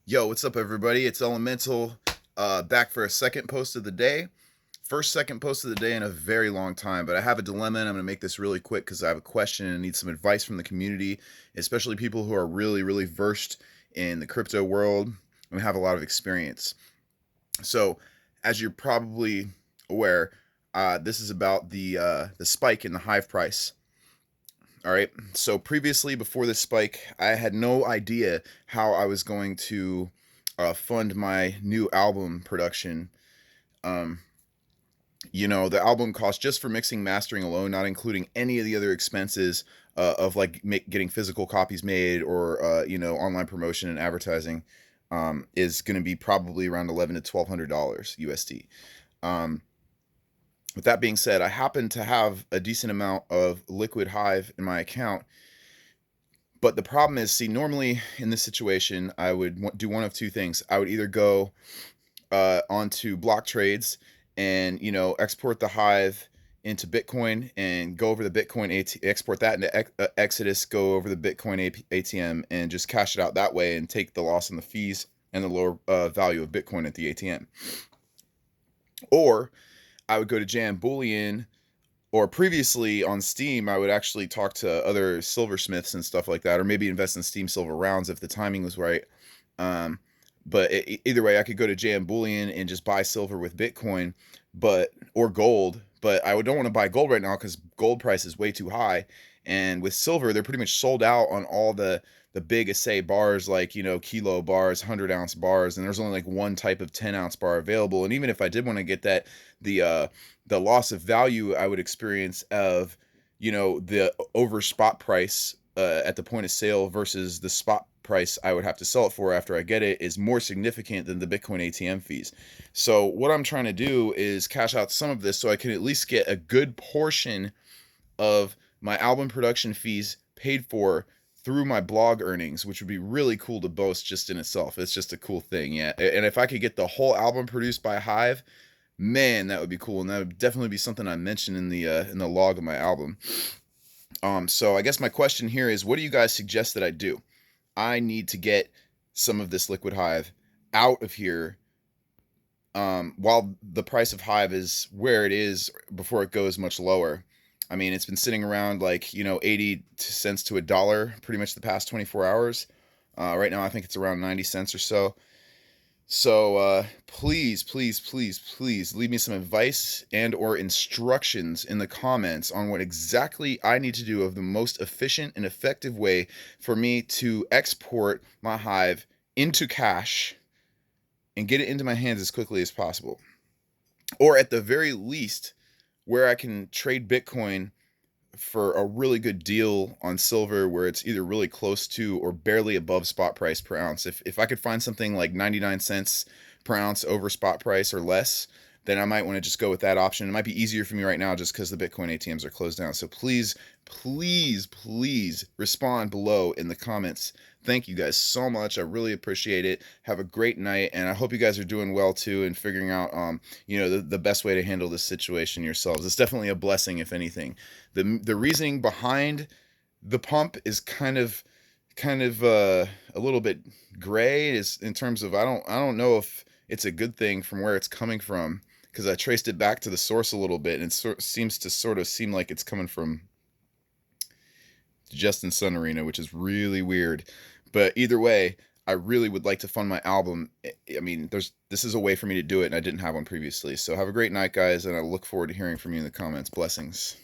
Yo, what's up, everybody? It's Elemental, back for a second post of the day. Second post of the day in a very long time, but I have a dilemma and I'm going to make this really quick because I have a question and I need some advice from the community, especially people who are really, really versed in the crypto world and have a lot of experience. So, as you're probably aware, this is about the spike in the Hive price. All right. So previously, before this spike, I had no idea how I was going to fund my new album production. Um, the album cost just for mixing, mastering alone, not including any of the other expenses of like getting physical copies made or online promotion and advertising, is going to be probably around $1,100 to $1,200 USD. Um, with that being said, I happen to have a decent amount of liquid Hive in my account. But the problem is, see, normally in this situation, I would do one of two things. I would either go onto block trades and export the Hive into Bitcoin and go over the Bitcoin export that into Exodus, go over the Bitcoin ATM and just cash it out that way and take the loss on the fees and the lower value of Bitcoin at the ATM. Or I would go to Jam Bullion, or previously on Steam, I would actually talk to other silversmiths and stuff like that, or maybe invest in Steam silver rounds if the timing was right. Um, but either way, I could go to JM Bullion and just buy silver with Bitcoin, or gold. But I don't want to buy gold right now because gold price is way too high. And with silver, they're pretty much sold out on all the big assay bars, like kilo bars, 100-ounce bars, and there's only like one type of 10-ounce bar available. And even if I did want to get that, the loss of value I would experience of the over spot price at the point of sale versus the spot price I would have to sell it for after I get it is more significant than the Bitcoin ATM fees. So what I'm trying to do is cash out some of this so I can at least get a good portion of my album production fees paid for through my blog earnings, which would be really cool to boast just in itself. It's just a cool thing, yeah. And if I could get the whole album produced by Hive, man, that would be cool, and that would definitely be something I mentioned in the log of my album. So I guess my question here is, what do you guys suggest that I do? I need to get some of this liquid Hive out of here, while the price of Hive is where it is before it goes much lower. I mean, it's been sitting around like 80 cents to a dollar pretty much the past 24 hours. Right now, I think it's around 90 cents or so. So please, please, please, please leave me some advice and or instructions in the comments on what exactly I need to do of the most efficient and effective way for me to export my Hive into cash and get it into my hands as quickly as possible. Or at the very least, where I can trade Bitcoin for a really good deal on silver where it's either really close to or barely above spot price per ounce. If I could find something like 99 cents per ounce over spot price or less, then I might want to just go with that option. It might be easier for me right now just because the Bitcoin ATMs are closed down. So please, please, please respond below in the comments. Thank you guys so much. I really appreciate it. Have a great night, and I hope you guys are doing well too and figuring out the best way to handle this situation yourselves. It's definitely a blessing, if anything. The reasoning behind the pump is kind of a little bit gray, is in terms of I don't know if it's a good thing from where it's coming from, because I traced it back to the source a little bit, and seems to sort of seem like it's coming from Justin Sun Arena, which is really weird. But either way, I really would like to fund my album. I mean, this is a way for me to do it, and I didn't have one previously. So have a great night, guys, and I look forward to hearing from you in the comments. Blessings.